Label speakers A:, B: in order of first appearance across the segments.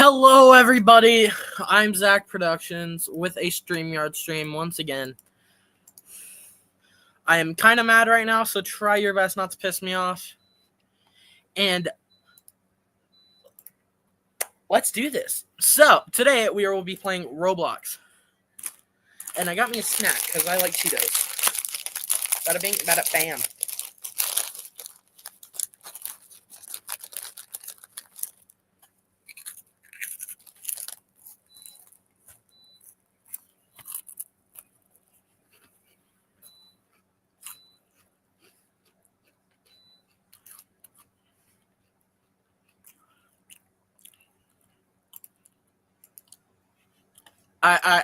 A: Hello, everybody. I'm Zack Productions with a StreamYard stream once again. I am kind of mad right now, so try your best not to piss me off. And let's do this. So, today we will be playing Roblox. And I got me a snack, because I like Cheetos. Bada bing, bada bam.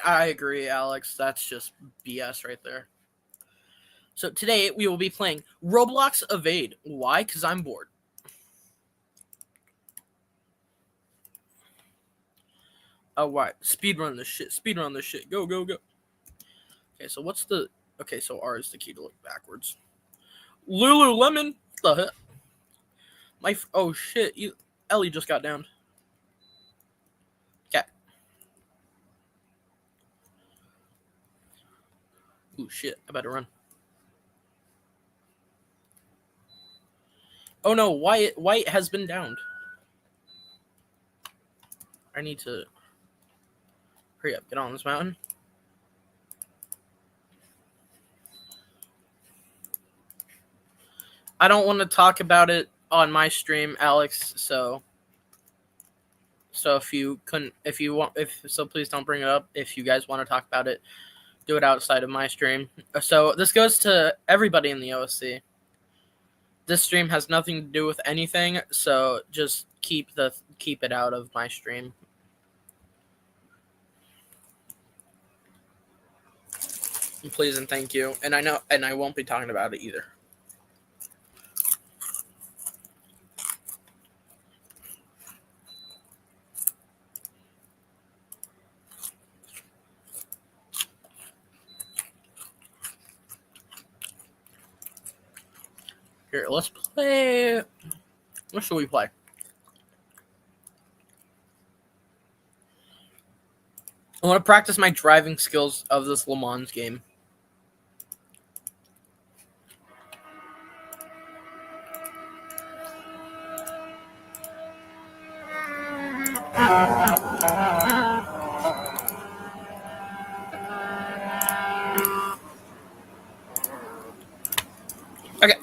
A: I agree, Alex. That's just BS right there. So today we will be playing Roblox Evade. Why? Because I'm bored. Oh, right. Speedrun this shit. Speedrun this shit. Go, go, go. Okay, so what's the... Okay, so R is the key to look backwards. Lululemon? What the heck? Oh, shit. Ellie just got downed. Okay. Ooh, shit. I better run. Oh, no. White has been downed. I need to... Hurry up. Get on this mountain. I don't want to talk about it on my stream, Alex, so if you want, please don't bring it up. If you guys want to talk about it, do it outside of my stream. So this goes to everybody in the OSC. This stream has nothing to do with anything, so just keep it out of my stream. Please and thank you. And I won't be talking about it either. Here, let's play. What should we play? I want to practice my driving skills of this Le Mans game. Okay.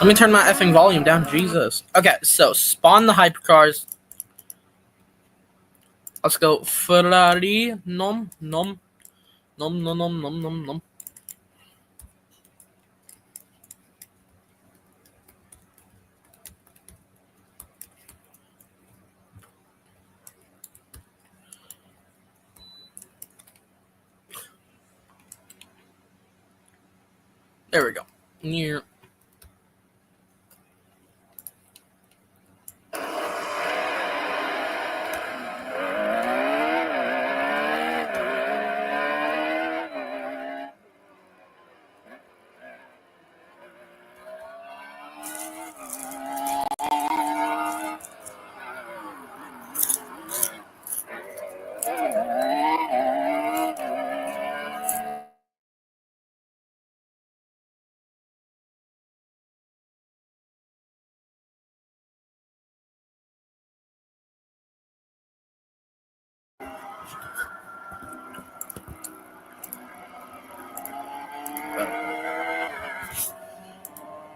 A: Let me turn my effing volume down. Jesus. Okay, so spawn the hypercars. Let's go. Ferrari. Nom, nom. Nom, nom, nom, nom, nom, nom. There we go. Near.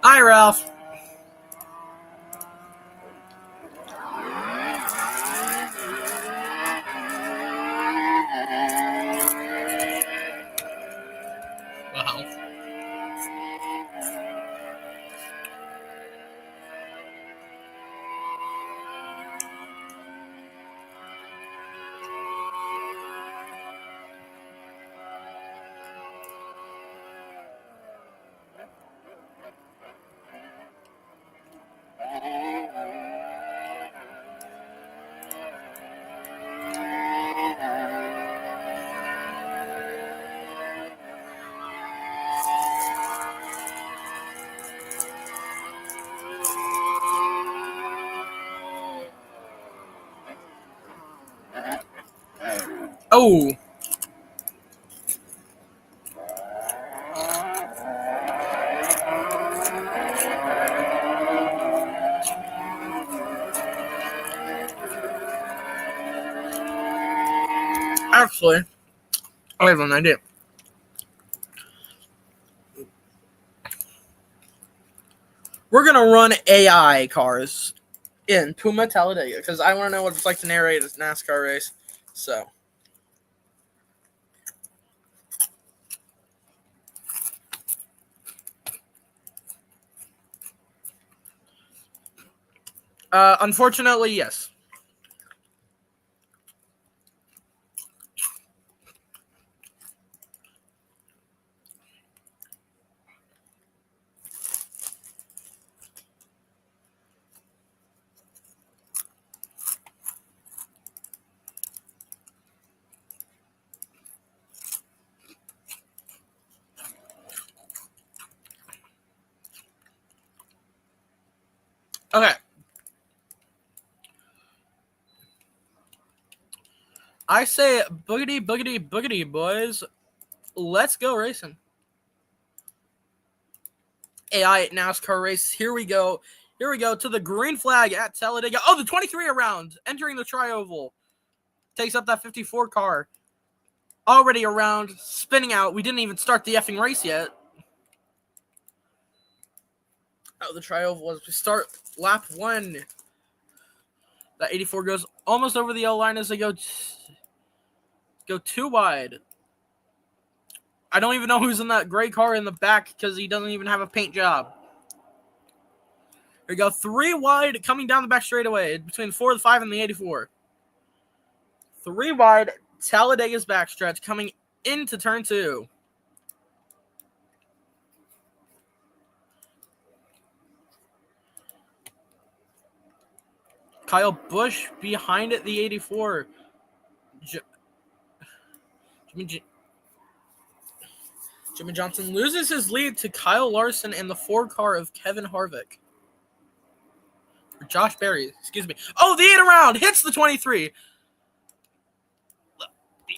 A: Hi, Ralph. Wow. Oh. Actually, I have an idea. We're gonna run AI cars in Puma Talladega because I want to know what it's like to narrate a NASCAR race. So, unfortunately, yes. Okay. I say boogity, boogity, boogity, boys. Let's go racing. AI NASCAR race. Here we go. Here we go to the green flag at Talladega. Oh, the 23 around. Entering the tri-oval. Takes up that 54 car. Already around. Spinning out. We didn't even start the effing race yet. Oh, the tri-oval was we start lap 1. That 84 goes almost over the yellow line as they go too wide. I don't even know who's in that gray car in the back because he doesn't even have a paint job. Here we go. 3 wide coming down the back straightaway between 4, the 5, and the 84. 3 wide. Talladega's backstretch coming into turn 2. Kyle Busch behind it, the 84. Jimmy Johnson loses his lead to Kyle Larson and the 4 car of Kevin Harvick. Or Josh Berry, excuse me. Oh, the 8 around hits the 23. The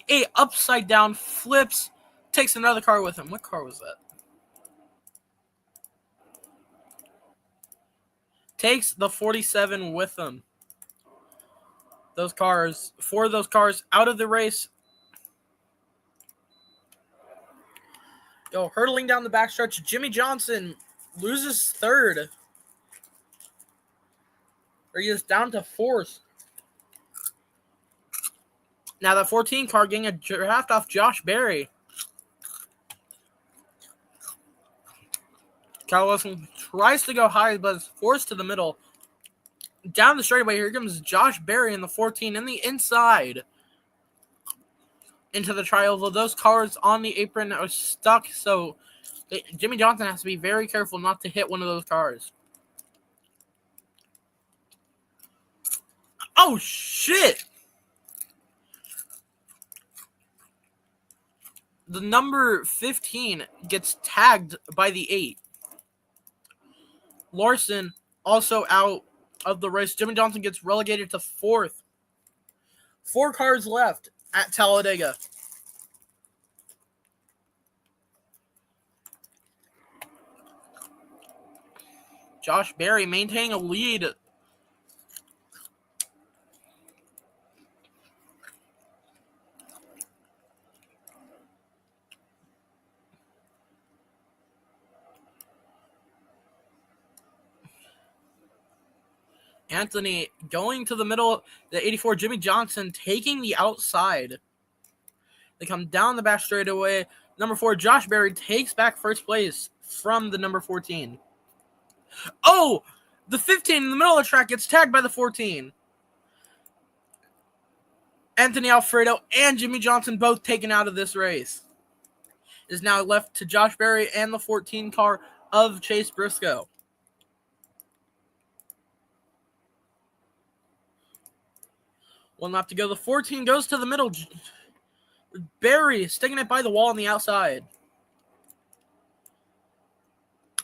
A: 8 upside down flips, takes another car with him. What car was that? Takes the 47 with him. Those cars, 4 of those cars out of the race. Go hurtling down the backstretch. Jimmy Johnson loses 3rd. Or he is down to 4th. Now that 14 car getting a draft off Josh Berry. Kyle Larson tries to go high, but is forced to the middle. Down the straightaway, here comes Josh Berry in the 14 in the inside. Into the tri-oval. Those cars on the apron are stuck, so Jimmy Johnson has to be very careful not to hit one of those cars. Oh, shit! The number 15 gets tagged by the 8. Larson also out of the race. Jimmy Johnson gets relegated to 4th. 4 cars left at Talladega. Josh Berry maintaining a lead. Anthony going to the middle. The 84, Jimmy Johnson taking the outside. They come down the back straightaway. Number 4, Josh Berry takes back first place from the number 14. Oh, the 15 in the middle of the track gets tagged by the 14. Anthony Alfredo and Jimmy Johnson both taken out of this race. It is now left to Josh Berry and the 14 car of Chase Briscoe. One lap to go. The 14 goes to the middle. Berry sticking it by the wall on the outside.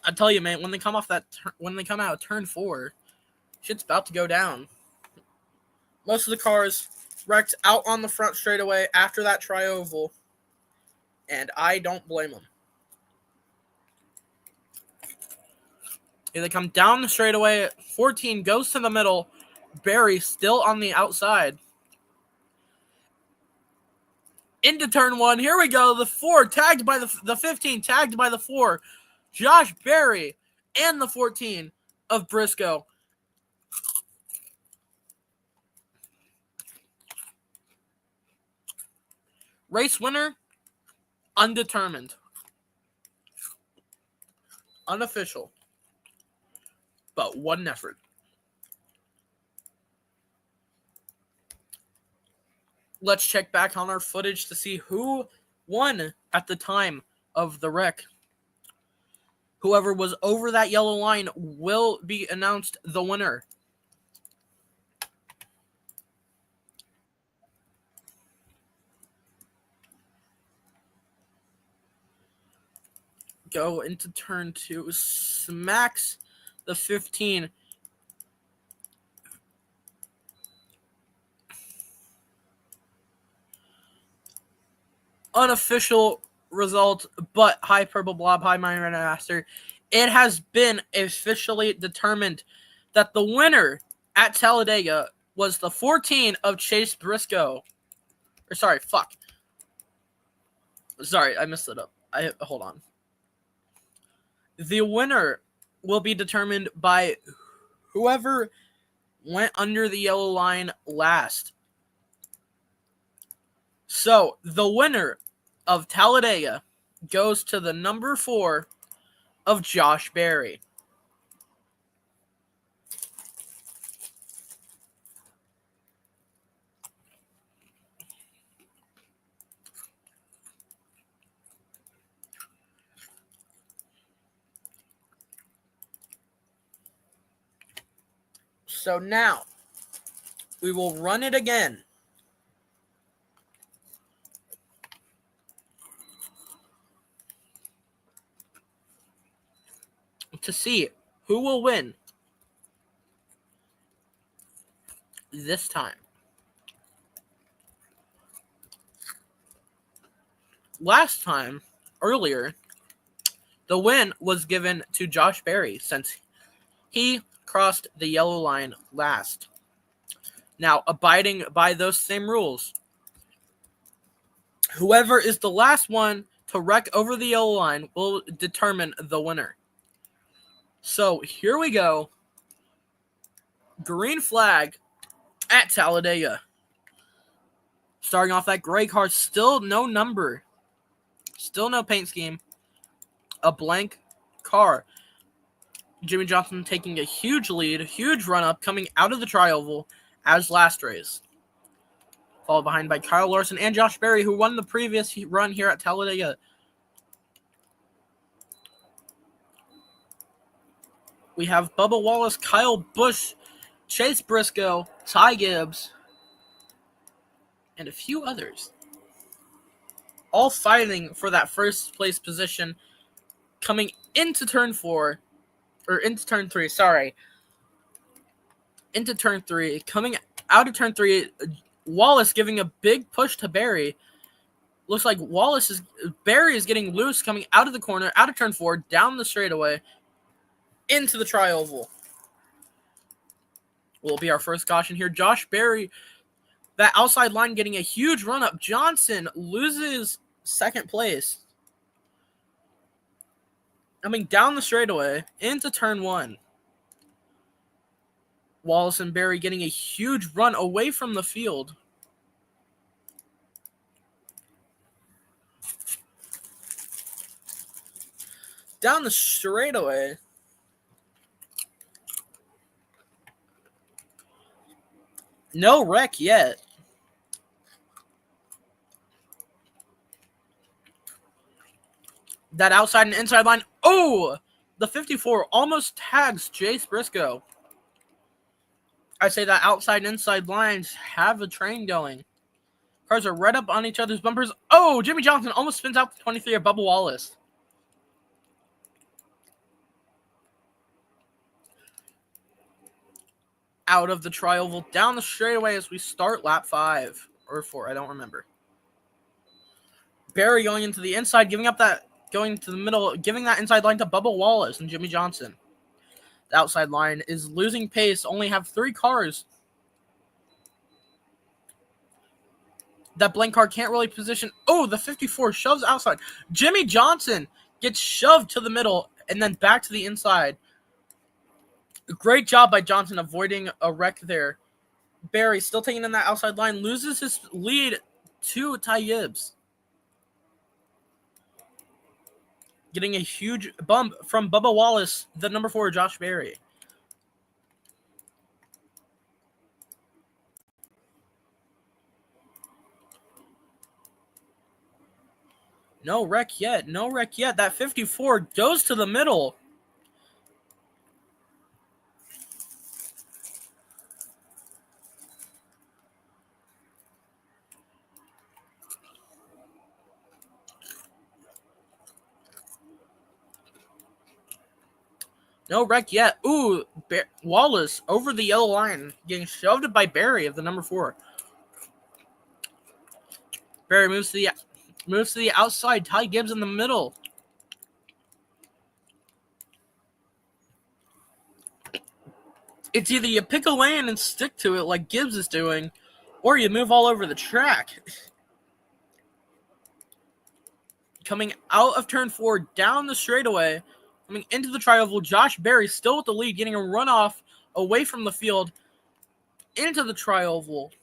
A: I tell you, man, when they come out of turn 4, shit's about to go down. Most of the cars wrecked out on the front straightaway after that tri-oval, and I don't blame him. They come down the straightaway. 14 goes to the middle. Barry still on the outside. Into turn 1. Here we go. The 4 tagged by the 15 tagged by the 4. Josh Berry and the 14 of Briscoe. Race winner, undetermined. Unofficial. But what an effort. Let's check back on our footage to see who won at the time of the wreck. Whoever was over that yellow line will be announced the winner. Go into turn 2. Smacks the 15. Unofficial result, but high purple blob, high minor master. It has been officially determined that the winner at Talladega was the 14 of Chase Briscoe. Sorry, I messed it up. Hold on. The winner will be determined by whoever went under the yellow line last. So, the winner of Talladega goes to the number 4 of Josh Berry. So now, we will run it again. To see who will win this time. Last time, earlier, the win was given to Josh Berry since he crossed the yellow line last. Now, abiding by those same rules, whoever is the last one to wreck over the yellow line will determine the winner. So, here we go. Green flag at Talladega. Starting off that gray car, still no number. Still no paint scheme. A blank car. Jimmy Johnson taking a huge lead, huge run-up, coming out of the tri-oval as last race. Followed behind by Kyle Larson and Josh Berry, who won the previous run here at Talladega. We have Bubba Wallace, Kyle Busch, Chase Briscoe, Ty Gibbs, and a few others. All fighting for that first place position coming into turn 4. Or into turn 3, sorry. Into turn 3. Coming out of turn 3, Wallace giving a big push to Barry. Looks like Barry is getting loose coming out of the corner, out of turn 4, down the straightaway, into the tri-oval. Will be our first caution here. Josh Berry, that outside line getting a huge run up. Johnson loses second place. Coming down the straightaway into turn 1. Wallace and Berry getting a huge run away from the field. Down the straightaway. No wreck yet. That outside and inside line. Oh! The 54 almost tags Chase Briscoe. I say that outside and inside lines have a train going. Cars are right up on each other's bumpers. Oh! Jimmy Johnson almost spins out the 23 of Bubba Wallace. out of the tri-oval down the straightaway as we start lap 5 or 4. I don't remember. Barry going into the inside, going to the middle, giving that inside line to Bubba Wallace and Jimmy Johnson. The outside line is losing pace, only have 3 cars. That blank car can't really position. Oh, the 54 shoves outside. Jimmy Johnson gets shoved to the middle and then back to the inside. Great job by Johnson avoiding a wreck there. Barry still taking in that outside line, loses his lead to Ty Gibbs. Getting a huge bump from Bubba Wallace, the number 4, Josh Berry. No wreck yet. That 54 goes to the middle. No wreck yet. Ooh, Wallace over the yellow line, getting shoved by Barry of the number 4. Barry moves to the outside. Ty Gibbs in the middle. It's either you pick a lane and stick to it like Gibbs is doing, or you move all over the track. Coming out of turn 4, down the straightaway, coming into the tri-oval, Josh Berry still with the lead, getting a runoff away from the field into the tri-oval.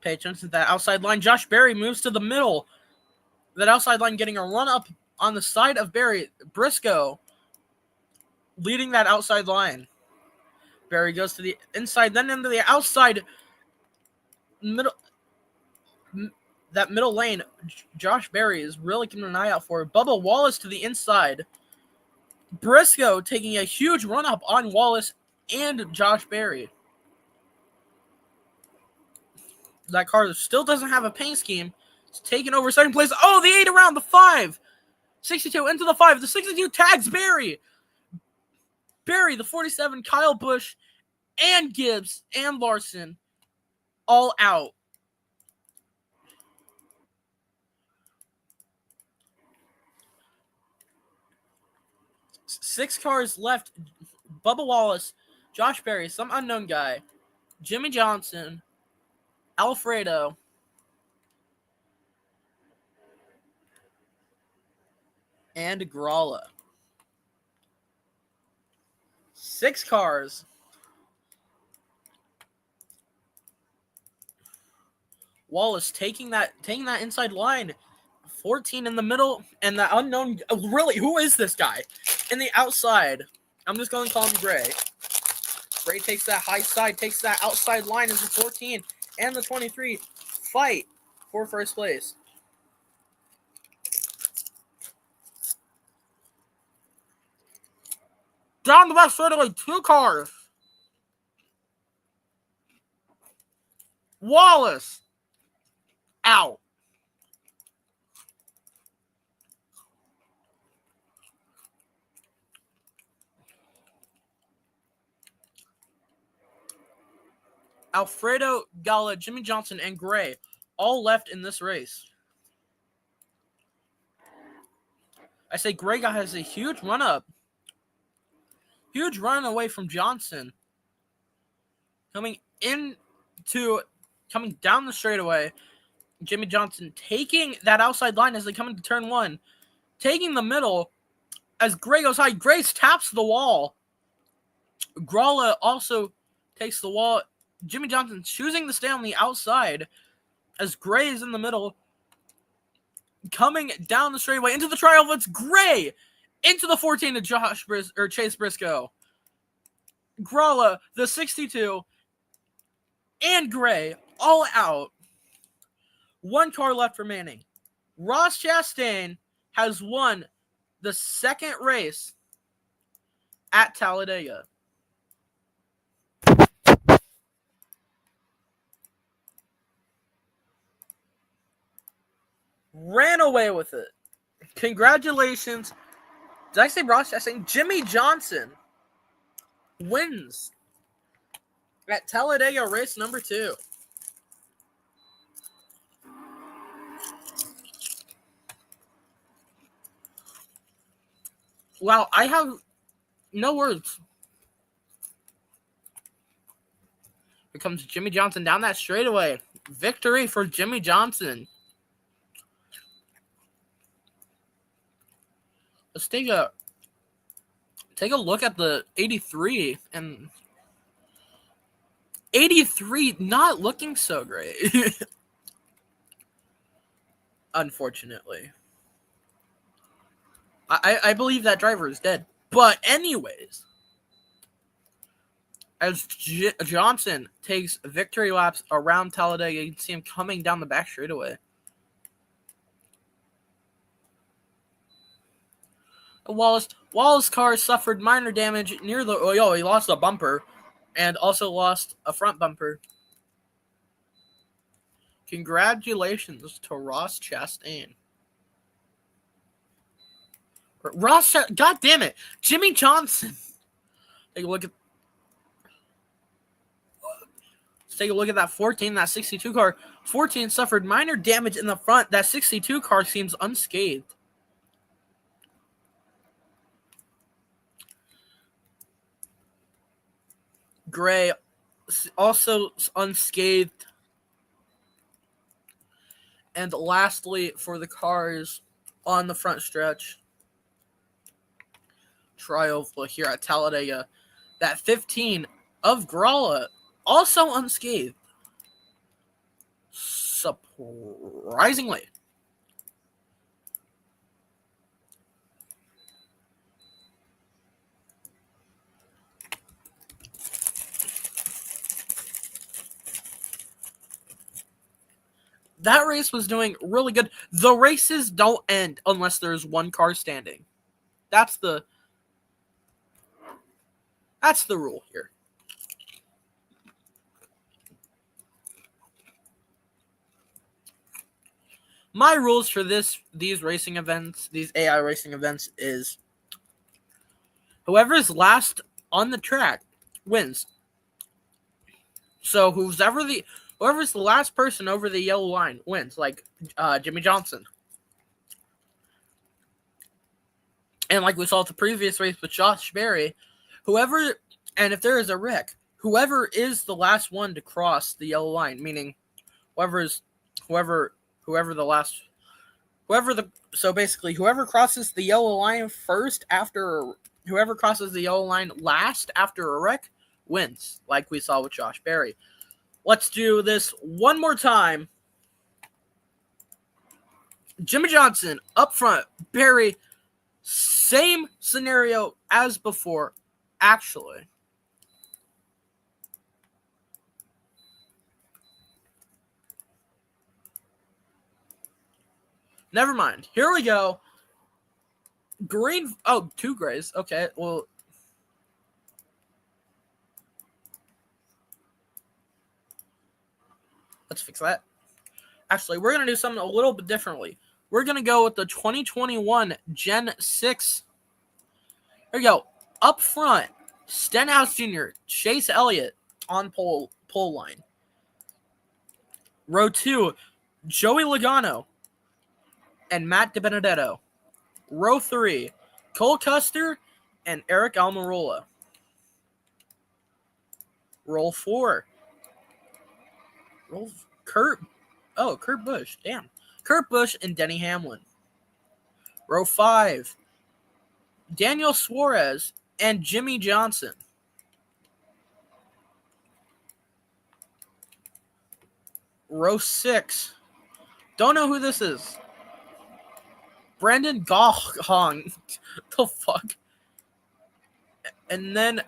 A: Pay attention to that outside line. Josh Berry moves to the middle. That outside line getting a run up on the side of Barry. Briscoe leading that outside line. Barry goes to the inside, then into the outside middle. That middle lane, Josh Berry is really keeping an eye out for. Bubba Wallace to the inside. Briscoe taking a huge run up on Wallace and Josh Berry. That car still doesn't have a paint scheme. It's taking over second place. Oh, the 8 around the 5. 62 into the 5. The 62 tags Barry. Barry, the 47, Kyle Busch, and Gibbs, and Larson, all out. Six cars left. Bubba Wallace, Josh Berry, some unknown guy, Jimmy Johnson, Alfredo, and Gralla. 6 cars. Wallace taking that inside line. 14 in the middle, and the unknown. Really, who is this guy? In the outside. I'm just going to call him Gray. Gray takes that high side, takes that outside line as the 14 and the 23 fight for first place. Down the left straightaway, 2 cars. Wallace out. Alfredo, Gala, Jimmy Johnson, and Gray all left in this race. I say Gray has a huge run up. Huge run away from Johnson. Coming down the straightaway. Jimmy Johnson taking that outside line as they come into turn 1. Taking the middle as Gray goes high. Gray taps the wall. Gralla also takes the wall. Jimmy Johnson choosing to stay on the outside as Gray is in the middle. Coming down the straightaway into the tri-oval, it's Gray into the 14 to Chase Briscoe. Gralla, the 62, and Gray all out. 1 car left remaining. Ross Chastain has won the second race at Talladega. Ran away with it. Congratulations. Did I say Ross Chastain? Jimmy Johnson wins at Talladega race number 2. Wow, I have no words. Here comes Jimmy Johnson down that straightaway. Victory for Jimmy Johnson. Let's take a look at the 83, and 83 not looking so great. Unfortunately. I believe that driver is dead. But anyways, as Johnson takes victory laps around Talladega, you can see him coming down the back straightaway. Wallace's car suffered minor damage near the... Oh, he lost a bumper and also lost a front bumper. Congratulations to Ross Chastain. God damn it. Jimmy Johnson. Take a look at... Let's take a look at that 14, that 62 car. 14 suffered minor damage in the front. That 62 car seems unscathed. Gray also unscathed. And lastly, for the cars on the front stretch, triumph here at Talladega, that 15 of Gralla also unscathed. Surprisingly. That race was doing really good. The races don't end unless there's one car standing. That's the rule here. My rules for these racing events, these AI racing events, is whoever's last on the track wins. So whoever's the last person over the yellow line wins, like Jimmy Johnson. And like we saw at the previous race with Josh Berry, and if there is a wreck, whoever is the last one to cross the yellow line, meaning whoever crosses the yellow line whoever crosses the yellow line last after a wreck wins, like we saw with Josh Berry. Let's do this one more time. Jimmy Johnson up front, Berry, same scenario as before, actually. Never mind. Here we go. Green. Oh, 2 grays. Okay, well. Let's fix that. Actually, we're going to do something a little bit differently. We're going to go with the 2021 Gen 6. Here we go. Up front, Stenhouse Jr., Chase Elliott on pole line. Row 2, Joey Logano and Matt DiBenedetto. Row 3, Cole Custer and Eric Almirola. Row 4, Kurt Busch. Damn. Kurt Busch and Denny Hamlin. Row 5, Daniel Suarez and Jimmy Johnson. Row 6, don't know who this is. Brandon Gahan. The fuck? And then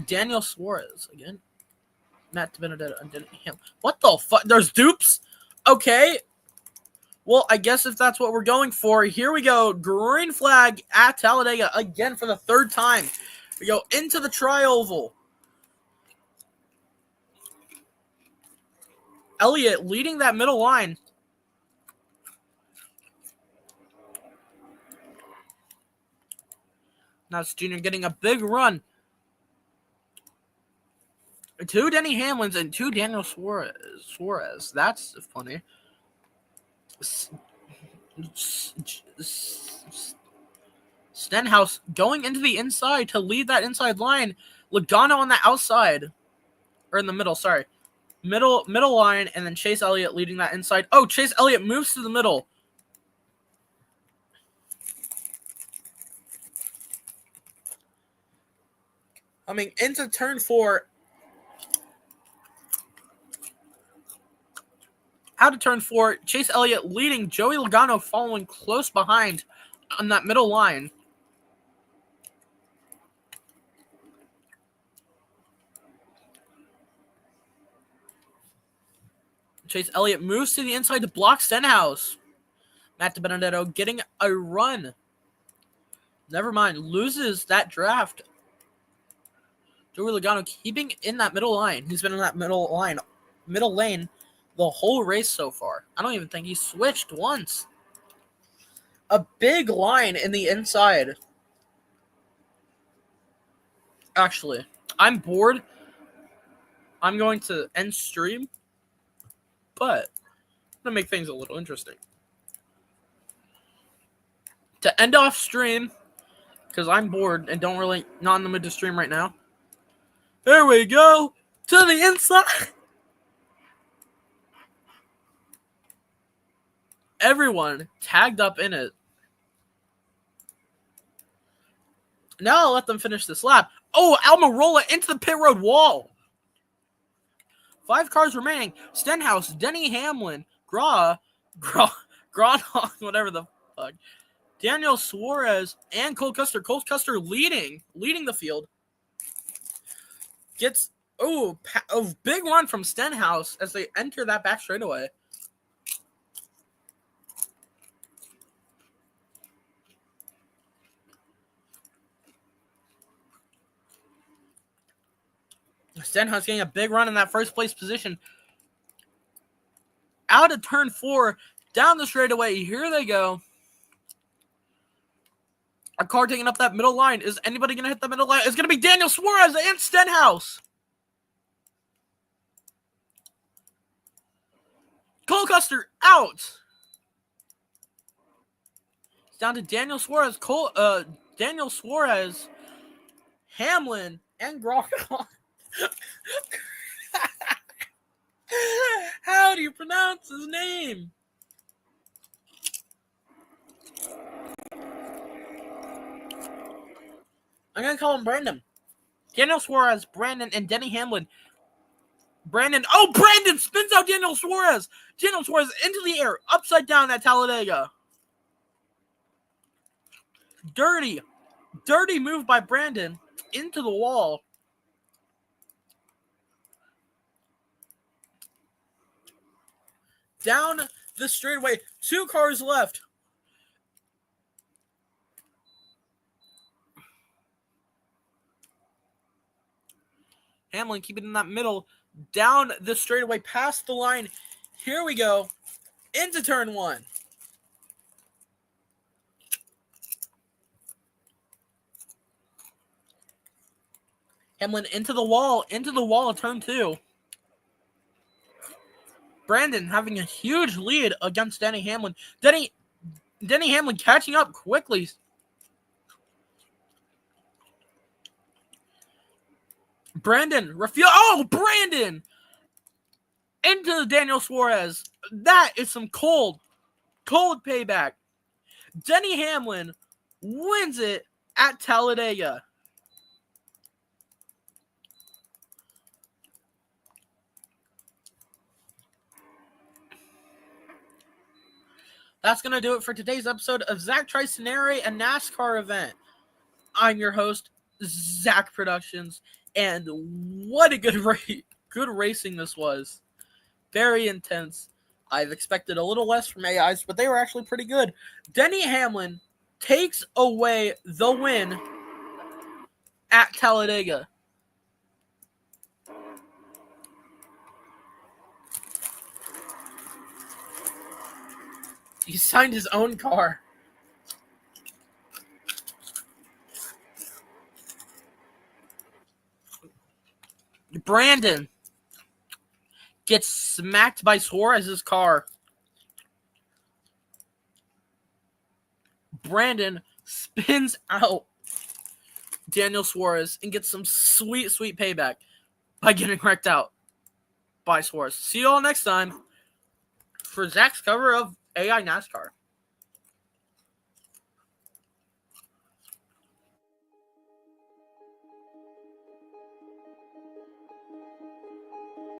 A: Daniel Suarez again. Matt DiBenedetto and Denny Hamlin. What the fuck? There's dupes? Okay. Well, I guess if that's what we're going for, here we go. Green flag at Talladega again for the 3rd time. We go into the tri-oval. Elliott leading that middle line. Now it's Junior getting a big run. 2 Denny Hamlins and 2 Daniel Suarez. That's funny. Stenhouse going into the inside to lead that inside line. Logano on the outside. Or in the middle, sorry. Middle line, and then Chase Elliott leading that inside. Oh, Chase Elliott moves to the middle. Coming into turn 4. Out of turn 4, Chase Elliott leading, Joey Logano following close behind on that middle line. Chase Elliott moves to the inside to block Stenhouse. Matt DiBenedetto getting a run. Never mind, loses that draft. Joey Logano keeping in that middle line. He's been in that middle lane, the whole race so far. I don't even think he switched once. A big line in the inside. Actually, I'm bored. I'm going to end stream, but I'm going to make things a little interesting. To end off stream, because I'm bored and not in the mood to stream right now. There we go. To the inside. Everyone tagged up in it. Now I'll let them finish this lap. Oh, Almirola into the pit road wall. 5 cars remaining. Stenhouse, Denny Hamlin, Gronhoff, whatever the fuck. Daniel Suarez and Cole Custer. Cole Custer leading the field. Gets a big run from Stenhouse as they enter that back straightaway. Stenhouse getting a big run in that first place position. Out of turn 4, down the straightaway. Here they go. A car taking up that middle line. Is anybody going to hit the middle line? It's going to be Daniel Suarez and Stenhouse. Cole Custer out. It's down to Daniel Suarez, Daniel Suarez, Hamlin, and Gronhoff. How do you pronounce his name? I'm going to call him Brandon. Daniel Suarez, Brandon, and Denny Hamlin. Brandon spins out Daniel Suarez. Daniel Suarez into the air, upside down at Talladega. Dirty move by Brandon into the wall. Down the straightaway, 2 cars left. Hamlin keeping in that middle, down the straightaway, past the line. Here we go, into turn 1. Hamlin into the wall of turn 2. Brandon having a huge lead against Denny Hamlin. Denny Hamlin catching up quickly. Brandon into Daniel Suarez. That is some cold payback. Denny Hamlin wins it at Talladega. That's going to do it for today's episode of Zack Tries Scenario, a NASCAR event. I'm your host, Zack Productions, and what a good racing this was. Very intense. I've expected a little less from AIs, but they were actually pretty good. Denny Hamlin takes away the win at Talladega. He signed his own car. Brandon gets smacked by Suarez's car. Brandon spins out Daniel Suarez and gets some sweet, sweet payback by getting wrecked out by Suarez. See you all next time for Zach's cover of AI NASCAR.